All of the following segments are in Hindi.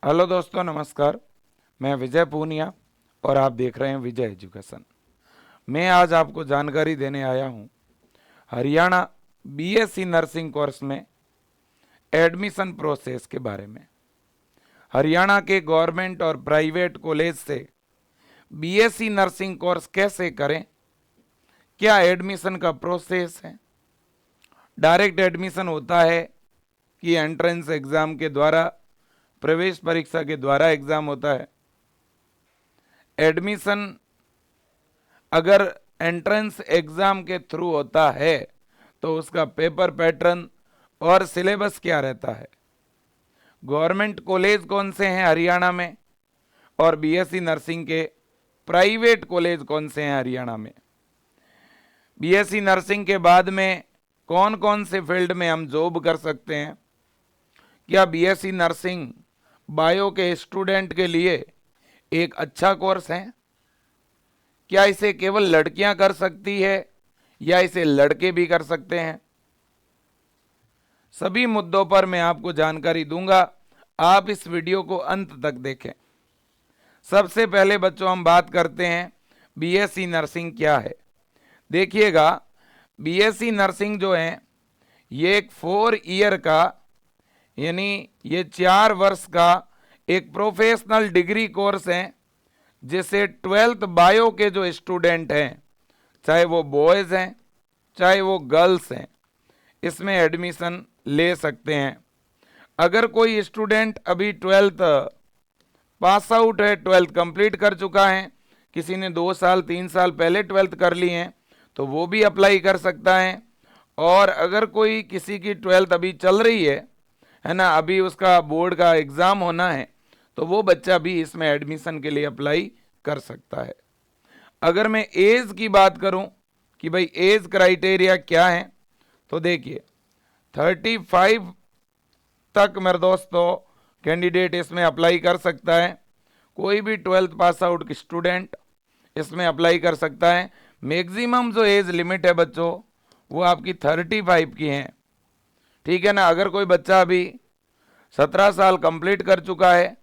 हेलो दोस्तों, नमस्कार। मैं विजय पूनिया और आप देख रहे हैं विजय एजुकेशन। मैं आज आपको जानकारी देने आया हूं हरियाणा बीएससी नर्सिंग कोर्स में एडमिशन प्रोसेस के बारे में। हरियाणा के गवर्नमेंट और प्राइवेट कॉलेज से बीएससी नर्सिंग कोर्स कैसे करें, क्या एडमिशन का प्रोसेस है, डायरेक्ट एडमिशन होता है कि एंट्रेंस एग्ज़ाम के द्वारा, प्रवेश परीक्षा के द्वारा एग्ज़ाम होता है। एडमिशन अगर एंट्रेंस एग्ज़ाम के थ्रू होता है तो उसका पेपर पैटर्न और सिलेबस क्या रहता है, गवर्नमेंट कॉलेज कौन से हैं हरियाणा में और बीएससी नर्सिंग के प्राइवेट कॉलेज कौन से हैं हरियाणा में। बीएससी नर्सिंग के बाद में कौन कौन से फील्ड में हम जॉब कर सकते हैं, क्या बीएससी नर्सिंग बायो के स्टूडेंट के लिए एक अच्छा कोर्स है, क्या इसे केवल लड़कियां कर सकती है या इसे लड़के भी कर सकते हैं। सभी मुद्दों पर मैं आपको जानकारी दूंगा, आप इस वीडियो को अंत तक देखें। सबसे पहले बच्चों हम बात करते हैं बीएससी नर्सिंग क्या है। देखिएगा, बीएससी नर्सिंग जो है ये एक 4 ईयर का, यानी ये 4 वर्ष का एक प्रोफेशनल डिग्री कोर्स है जिसे 12th बायो के जो स्टूडेंट हैं, चाहे वो बॉयज़ हैं चाहे वो गर्ल्स हैं, इसमें एडमिशन ले सकते हैं। अगर कोई स्टूडेंट अभी 12th पास आउट है, 12th कंप्लीट कर चुका है, किसी ने 2 साल 3 साल पहले 12th कर ली है तो वो भी अप्लाई कर सकता है। और अगर कोई किसी की 12th अभी चल रही है ना, अभी उसका बोर्ड का एग्ज़ाम होना है, तो वो बच्चा भी इसमें एडमिशन के लिए अप्लाई कर सकता है। अगर मैं एज की बात करूं कि भाई एज क्राइटेरिया क्या है, तो देखिए 35 तक मेरे दोस्तों कैंडिडेट इसमें अप्लाई कर सकता है। कोई भी 12th पास आउट स्टूडेंट इसमें अप्लाई कर सकता है। मैक्सिमम जो एज लिमिट है बच्चों वो आपकी 35 की है, ठीक है ना। अगर कोई बच्चा अभी 17 साल कंप्लीट कर चुका है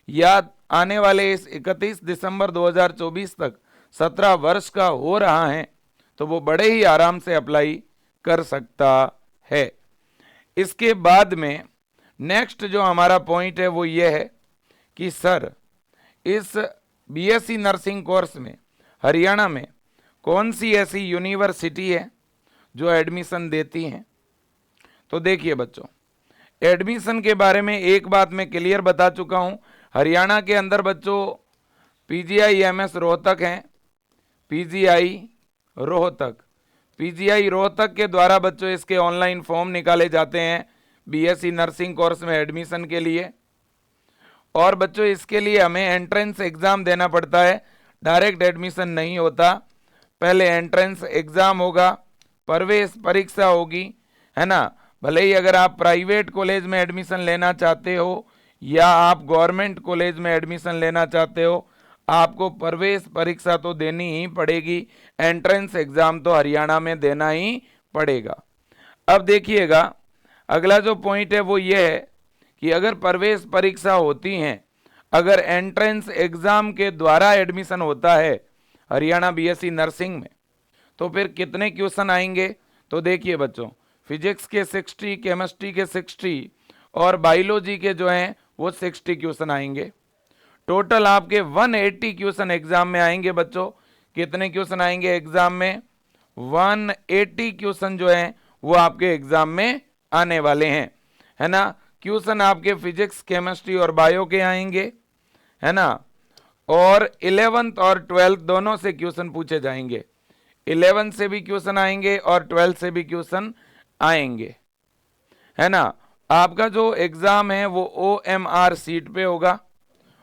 या आने वाले इस 31 दिसंबर 2024 तक 17 वर्ष का हो रहा है तो वो बड़े ही आराम से अप्लाई कर सकता है। इसके बाद में नेक्स्ट जो हमारा पॉइंट है वो ये है कि सर इस बीएससी नर्सिंग कोर्स में हरियाणा में कौन सी ऐसी यूनिवर्सिटी है जो एडमिशन देती हैं। तो देखिए बच्चों, एडमिशन के बारे में एक बात मैं क्लियर बता चुका हूं। हरियाणा के अंदर बच्चों पीजीआई रोहतक हैं, पीजीआई रोहतक के द्वारा बच्चों इसके ऑनलाइन फॉर्म निकाले जाते हैं बीएससी नर्सिंग कोर्स में एडमिशन के लिए। और बच्चों इसके लिए हमें एंट्रेंस एग्ज़ाम देना पड़ता है, डायरेक्ट एडमिशन नहीं होता। पहले एंट्रेंस एग्ज़ाम होगा, प्रवेश परीक्षा होगी, है ना। भले ही अगर आप प्राइवेट कॉलेज में एडमिशन लेना चाहते हो या आप गवर्नमेंट कॉलेज में एडमिशन लेना चाहते हो, आपको प्रवेश परीक्षा तो देनी ही पड़ेगी, एंट्रेंस एग्ज़ाम तो हरियाणा में देना ही पड़ेगा। अब देखिएगा, अगला जो पॉइंट है वो ये है कि अगर प्रवेश परीक्षा होती हैं, अगर एंट्रेंस एग्ज़ाम के द्वारा एडमिशन होता है हरियाणा बीएससी नर्सिंग में, तो फिर कितने क्वेश्चन आएंगे। तो देखिए बच्चों, फिजिक्स के 60, केमिस्ट्री के 60 और बायोलॉजी के जो हैं वो 60 क्वेश्चन आएंगे। टोटल आपके 180 क्वेश्चन एग्जाम में आएंगे बच्चों। कितने क्वेश्चन आएंगे एग्जाम में? 180 क्वेश्चन जो हैं वो आपके एग्जाम में आने वाले हैं, है ना। क्वेश्चन आपके फिजिक्स, केमिस्ट्री और बायो के आएंगे, है ना। और 11th और 12th दोनों से क्वेश्चन पूछे जाएंगे। 11 से भी क्वेश्चन आएंगे और 12 से भी क्वेश्चन आएंगे, है ना। आपका जो एग्जाम है वो OMR सीट पे होगा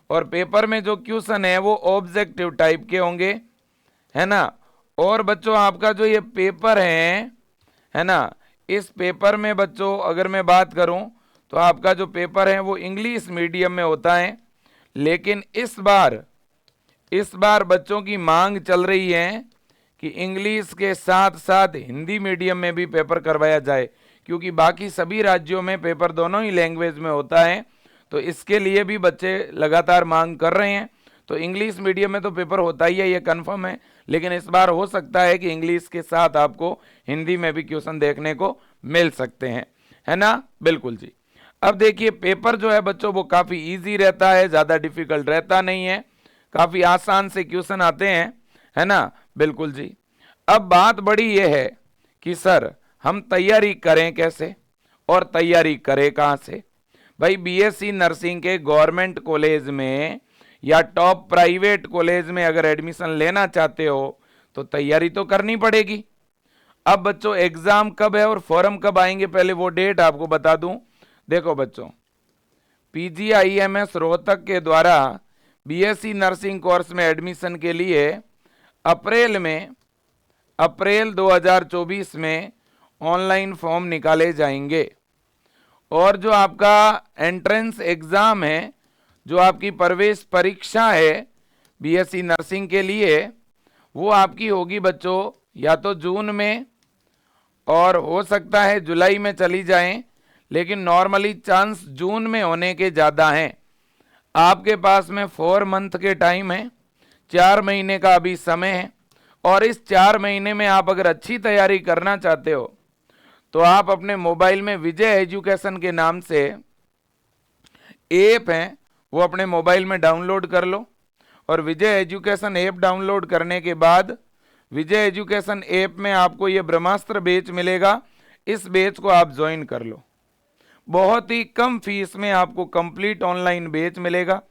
और पेपर में जो क्वेश्चन है वो ऑब्जेक्टिव टाइप के होंगे, है ना। और बच्चों आपका जो ये पेपर है ना, इस पेपर में बच्चों अगर मैं बात करूं तो आपका जो पेपर है वो इंग्लिश मीडियम में होता है। लेकिन इस बार बच्चों की मांग चल रही है कि इंग्लिश के साथ साथ हिंदी मीडियम में भी पेपर करवाया जाए, क्योंकि बाकी सभी राज्यों में पेपर दोनों ही लैंग्वेज में होता है। तो इसके लिए भी बच्चे लगातार मांग कर रहे हैं। तो इंग्लिश मीडियम में तो पेपर होता ही है, ये कंफर्म है, लेकिन इस बार हो सकता है कि इंग्लिश के साथ आपको हिंदी में भी क्वेश्चन देखने को मिल सकते हैं, है ना। बिल्कुल जी। अब देखिए पेपर जो है बच्चों वो काफ़ी इजी रहता है, ज़्यादा डिफिकल्ट रहता नहीं है, काफ़ी आसान से क्वेश्चन आते हैं, है ना। बिल्कुल जी। अब बात बड़ी ये है कि सर हम तैयारी करें कैसे और तैयारी करें कहाँ से। भाई बीएससी नर्सिंग के गवर्नमेंट कॉलेज में या टॉप प्राइवेट कॉलेज में अगर एडमिशन लेना चाहते हो तो तैयारी तो करनी पड़ेगी। अब बच्चों एग्जाम कब है और फॉर्म कब आएंगे, पहले वो डेट आपको बता दूं। देखो बच्चों, पीजीआईएमएस रोहतक के द्वारा बीएससी नर्सिंग कोर्स में एडमिशन के लिए अप्रैल 2024 में ऑनलाइन फॉर्म निकाले जाएंगे। और जो आपका एंट्रेंस एग्जाम है, जो आपकी प्रवेश परीक्षा है बीएससी नर्सिंग के लिए, वो आपकी होगी बच्चों या तो जून में और हो सकता है जुलाई में चली जाएं, लेकिन नॉर्मली चांस जून में होने के ज़्यादा हैं। आपके पास में 4 मंथ के टाइम है, 4 महीने का अभी समय है। और इस 4 महीने में आप अगर अच्छी तैयारी करना चाहते हो तो आप अपने मोबाइल में विजय एजुकेशन के नाम से ऐप है वो अपने मोबाइल में डाउनलोड कर लो। और विजय एजुकेशन ऐप डाउनलोड करने के बाद विजय एजुकेशन ऐप में आपको ये ब्रह्मास्त्र बैच मिलेगा, इस बैच को आप ज्वाइन कर लो। बहुत ही कम फीस में आपको कंप्लीट ऑनलाइन बैच मिलेगा,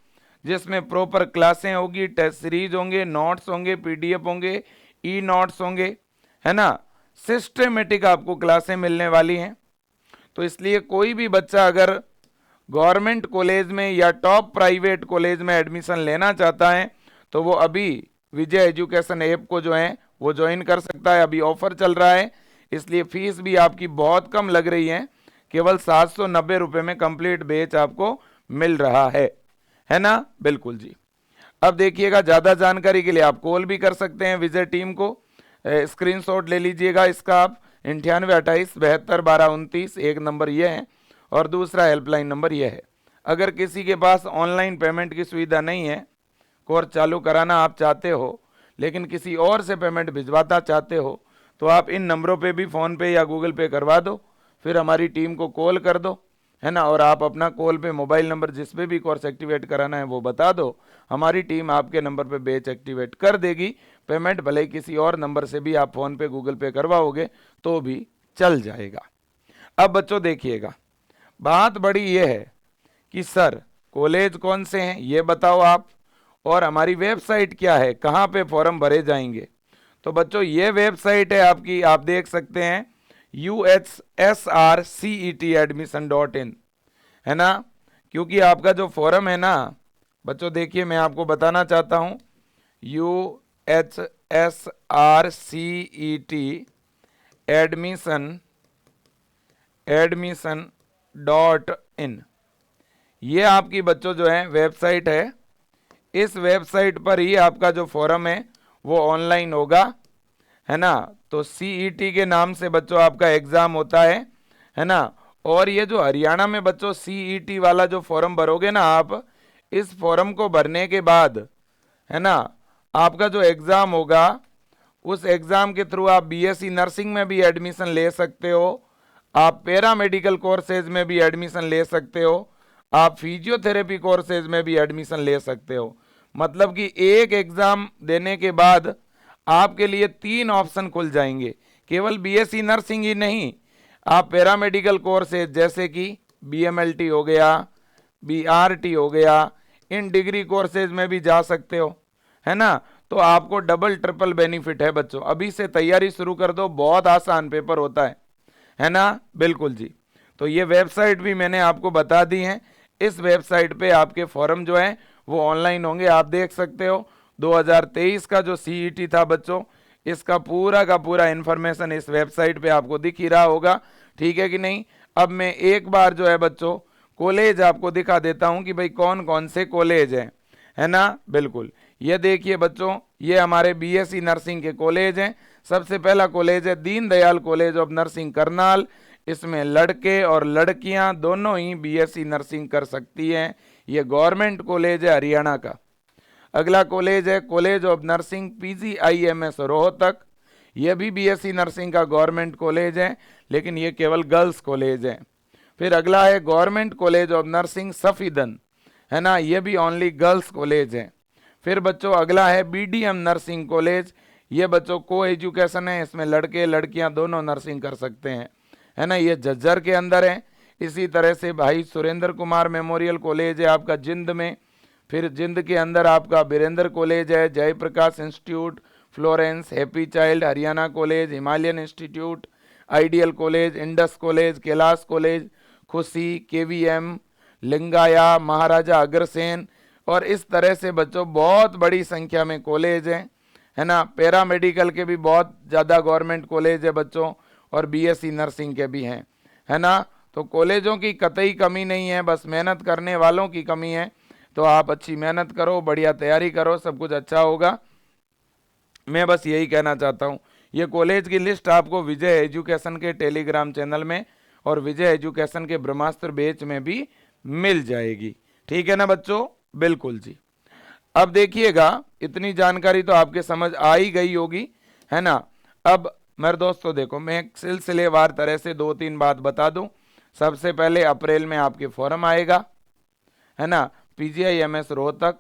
जिसमें प्रॉपर क्लासें होगी, टेस्ट सीरीज होंगे, नोट्स होंगे, पीडीएफ होंगे, ई नोट्स होंगे, है ना। सिस्टमेटिक आपको क्लासें मिलने वाली हैं। तो इसलिए कोई भी बच्चा अगर गवर्नमेंट कॉलेज में या टॉप प्राइवेट कॉलेज में एडमिशन लेना चाहता है तो वो अभी विजय एजुकेशन ऐप को जो है वो ज्वाइन कर सकता है। अभी ऑफर चल रहा है, इसलिए फीस भी आपकी बहुत कम लग रही है, केवल 790 रुपये में कंप्लीट बैच आपको मिल रहा है ना। बिल्कुल जी। अब देखिएगा, ज़्यादा जानकारी के लिए आप कॉल भी कर सकते हैं विजय टीम को। स्क्रीनशॉट ले लीजिएगा इसका आप, 9828 72 12 29, एक नंबर ये है और दूसरा हेल्पलाइन नंबर ये है। अगर किसी के पास ऑनलाइन पेमेंट की सुविधा नहीं है, कोर्स चालू कराना आप चाहते हो लेकिन किसी और से पेमेंट भिजवाता चाहते हो, तो आप इन नंबरों पे भी फ़ोन पे या गूगल पे करवा दो, फिर हमारी टीम को कॉल कर दो, है ना। और आप अपना कॉल पे मोबाइल नंबर जिस पे भी कोर्स एक्टिवेट कराना है वो बता दो, हमारी टीम आपके नंबर पे बैच एक्टिवेट कर देगी। पेमेंट भले ही किसी और नंबर से भी आप फ़ोन पे गूगल पे करवाओगे तो भी चल जाएगा। अब बच्चों देखिएगा, बात बड़ी ये है कि सर कॉलेज कौन से हैं ये बताओ आप, और हमारी वेबसाइट क्या है, कहाँ पे फॉर्म भरे जाएंगे। तो बच्चों ये वेबसाइट है आपकी, आप देख सकते हैं UHSRCETadmission.in, है ना। क्योंकि आपका जो फॉर्म है ना बच्चों, देखिए मैं आपको बताना चाहता हूँ, UHSRCETadmission.in, ये आपकी बच्चों जो है वेबसाइट है। इस वेबसाइट पर ही आपका जो फॉर्म है वो ऑनलाइन होगा, है ना। तो सीईटी के नाम से बच्चों आपका एग्जाम होता है ना। और ये जो हरियाणा में बच्चों सीईटी वाला जो फॉर्म भरोगे ना आप, इस फॉर्म को भरने के बाद, है ना, आपका जो एग्जाम होगा उस एग्जाम के थ्रू आप बीएससी नर्सिंग में भी एडमिशन ले सकते हो, आप पैरामेडिकल कोर्सेज में भी एडमिशन ले सकते हो, आप फिजियोथेरेपी कोर्सेज में भी एडमिशन ले सकते हो। मतलब कि एक एग्जाम देने के बाद आपके लिए 3 ऑप्शन खुल जाएंगे। केवल बीएससी नर्सिंग ही नहीं, आप पैरामेडिकल कोर्सेज जैसे कि बीएमएलटी हो गया, बीआरटी हो गया, इन डिग्री कोर्सेज में भी जा सकते हो, है ना। तो आपको डबल ट्रिपल बेनिफिट है बच्चों। अभी से तैयारी शुरू कर दो, बहुत आसान पेपर होता है ना। बिल्कुल जी। तो ये वेबसाइट भी मैंने आपको बता दी है। इस वेबसाइट पे आपके फॉर्म जो है वो ऑनलाइन होंगे, आप देख सकते हो। 2023 का जो सीईटी था बच्चों, इसका पूरा का पूरा इंफॉर्मेशन इस वेबसाइट पे आपको दिख ही रहा होगा, ठीक है कि नहीं। अब मैं एक बार जो है बच्चों कॉलेज आपको दिखा देता हूं कि भाई कौन कौन से कॉलेज हैं, है ना। बिल्कुल, ये देखिए बच्चों, ये हमारे बीएससी नर्सिंग के कॉलेज हैं। सबसे पहला कॉलेज है Deendayal college of nursing Karnal, इसमें लड़के और लड़कियां दोनों ही बीएससी नर्सिंग कर सकती हैं। ये गवर्नमेंट कॉलेज है हरियाणा का। अगला कॉलेज है college of nursing PGIMS Rohtak. यह भी बीएससी नर्सिंग का गवर्नमेंट कॉलेज है, लेकिन ये केवल गर्ल्स कॉलेज है। फिर अगला है गवर्नमेंट कॉलेज ऑफ नर्सिंग सफीदन, है ना, ये भी ओनली गर्ल्स कॉलेज है। फिर बच्चों अगला है BDM नर्सिंग कॉलेज। ये बच्चों को एजुकेशन है, इसमें लड़के लड़कियां दोनों नर्सिंग कर सकते हैं, है ना। ये झज्जर के अंदर है। इसी तरह से भाई सुरेंद्र कुमार मेमोरियल कॉलेज है आपका जिंद में। फिर जिंद के अंदर आपका बीरेंद्र कॉलेज है, Jayaprakash institute, Florence, happy child, Haryana college, Himalayan institute, ideal college, Indus college, Kailash college, Khushi, KVM, Lingaya, Maharaja Agrasen, और इस तरह से बच्चों बहुत बड़ी संख्या में कॉलेज हैं, है ना। पैरामेडिकल के भी बहुत ज़्यादा गवर्नमेंट कॉलेज है बच्चों, और बीएससी नर्सिंग के भी हैं, है ना। तो कॉलेजों की कतई कमी नहीं है, बस मेहनत करने वालों की कमी है। तो आप अच्छी मेहनत करो, बढ़िया तैयारी करो, सब कुछ अच्छा होगा। मैं बस यही कहना चाहता हूँ। ये कॉलेज की लिस्ट आपको विजय एजुकेशन के टेलीग्राम चैनल में और विजय एजुकेशन के ब्रह्मास्त्र बैच में भी मिल जाएगी, ठीक है ना बच्चों। बिल्कुल जी। अब देखिएगा, इतनी जानकारी तो आपके समझ आ ही गई होगी, है ना। अब मेरे दोस्तों देखो, मैं एक सिलसिलेवार तरह से 2-3 बात बता दूं। सबसे पहले अप्रैल में आपके फॉर्म आएगा, है ना। PGIMS रोहतक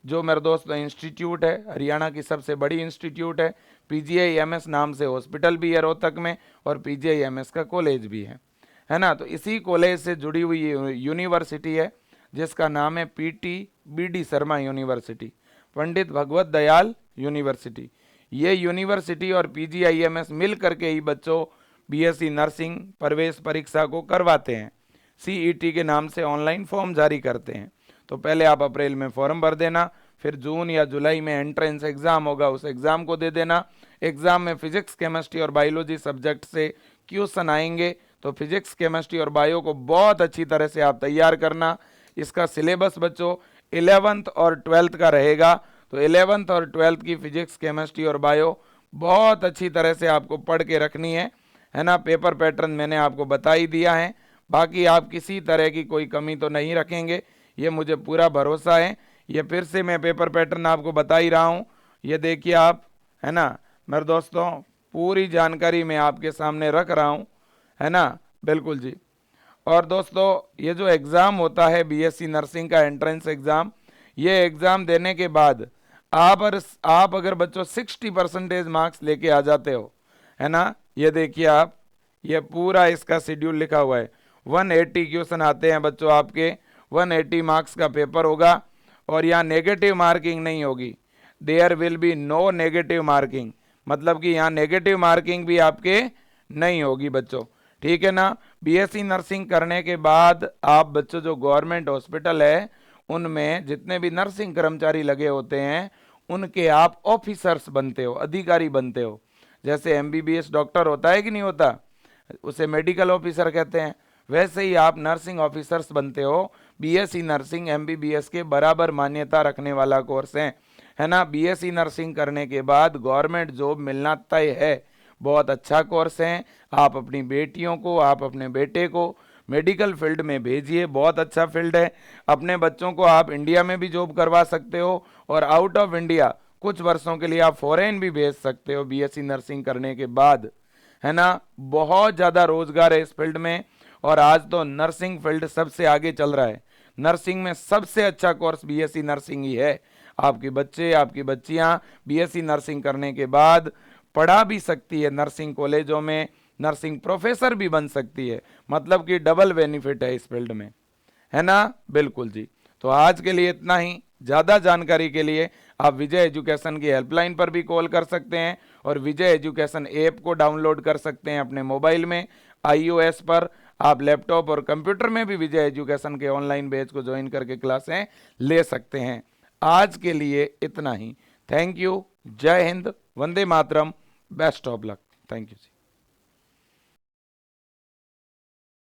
जो मेरे दोस्तों इंस्टीट्यूट है, हरियाणा की सबसे बड़ी इंस्टीट्यूट है। PGIMS नाम से हॉस्पिटल भी है रोहतक में, और PGIMS का कॉलेज भी है ना। तो इसी कॉलेज से जुड़ी हुई यूनिवर्सिटी है जिसका नाम है PT BD Sharma university, Pandit Bhagwat Dayal university. ये यूनिवर्सिटी और PGIMS मिल करके ही बच्चों BSc नर्सिंग प्रवेश परीक्षा को करवाते हैं। CET के नाम से ऑनलाइन फॉर्म जारी करते हैं। तो पहले आप अप्रैल में फॉर्म भर देना, फिर जून या जुलाई में एंट्रेंस एग्जाम होगा, उस एग्जाम को दे देना। एग्जाम में फिजिक्स, केमिस्ट्री और बायोलॉजी सब्जेक्ट से क्वेश्चन आएंगे, तो फिजिक्स, केमिस्ट्री और बायो को बहुत अच्छी तरह से आप तैयार करना। इसका सिलेबस बच्चों 11th और 12th का रहेगा। तो 11th और 12th की फिजिक्स, केमिस्ट्री और बायो बहुत अच्छी तरह से आपको पढ़ के रखनी है ना। पेपर पैटर्न मैंने आपको बता ही दिया है। बाकी आप किसी तरह की कोई कमी तो नहीं रखेंगे, ये मुझे पूरा भरोसा है। ये फिर से मैं पेपर पैटर्न आपको बता ही रहा हूँ, ये देखिए आप, है ना मेरे दोस्तों, पूरी जानकारी मैं आपके सामने रख रहा हूँ, है ना। बिल्कुल जी। और दोस्तों ये जो एग्ज़ाम होता है BSc नर्सिंग का एंट्रेंस एग्ज़ाम, ये एग्ज़ाम देने के बाद आप अगर बच्चों 60% मार्क्स लेके आ जाते हो, है ना, ये देखिए आप, ये पूरा इसका शेड्यूल लिखा हुआ है। 180 क्वेश्चन आते हैं बच्चों आपके, 180 मार्क्स का पेपर होगा, और यहाँ नेगेटिव मार्किंग नहीं होगी। There will be no negative marking, मतलब कि यहाँ नेगेटिव मार्किंग भी आपके नहीं होगी बच्चों, ठीक है ना। BSc नर्सिंग करने के बाद आप बच्चों जो गवर्नमेंट हॉस्पिटल है उनमें जितने भी नर्सिंग कर्मचारी लगे होते हैं उनके आप ऑफिसर्स बनते हो, अधिकारी बनते हो। जैसे MBBS डॉक्टर होता है कि नहीं होता, उसे मेडिकल ऑफिसर कहते हैं, वैसे ही आप नर्सिंग ऑफिसर्स बनते हो। BSc नर्सिंग MBBS के बराबर मान्यता रखने वाला कोर्स है ना। BSc नर्सिंग करने के बाद गवर्नमेंट जॉब मिलना तय है। बहुत अच्छा कोर्स है। आप अपनी बेटियों को, आप अपने बेटे को मेडिकल फील्ड में भेजिए, बहुत अच्छा फील्ड है। अपने बच्चों को आप इंडिया में भी जॉब करवा सकते हो, और आउट ऑफ इंडिया कुछ वर्षों के लिए आप फॉरेन भी भेज सकते हो BSc नर्सिंग करने के बाद, है ना। बहुत ज़्यादा रोजगार है इस फील्ड में, और आज तो नर्सिंग फील्ड सबसे आगे चल रहा है। नर्सिंग में सबसे अच्छा कोर्स BSc नर्सिंग ही है। आपके बच्चे, आपकी बच्चियां BSc नर्सिंग करने के बाद पढ़ा भी सकती है नर्सिंग कॉलेजों में, नर्सिंग प्रोफेसर भी बन सकती है, मतलब कि डबल बेनिफिट है इस फील्ड में, है ना। बिल्कुल जी। तो आज के लिए इतना ही। ज़्यादा जानकारी के लिए आप विजय एजुकेशन की हेल्पलाइन पर भी कॉल कर सकते हैं, और विजय एजुकेशन ऐप को डाउनलोड कर सकते हैं अपने मोबाइल में, iOS पर। आप लैपटॉप और कंप्यूटर में भी विजय एजुकेशन के ऑनलाइन बैच को ज्वाइन करके क्लासें ले सकते हैं। आज के लिए इतना ही। Thank you. जय हिंद, वंदे मातरम, best of luck. Thank you ji.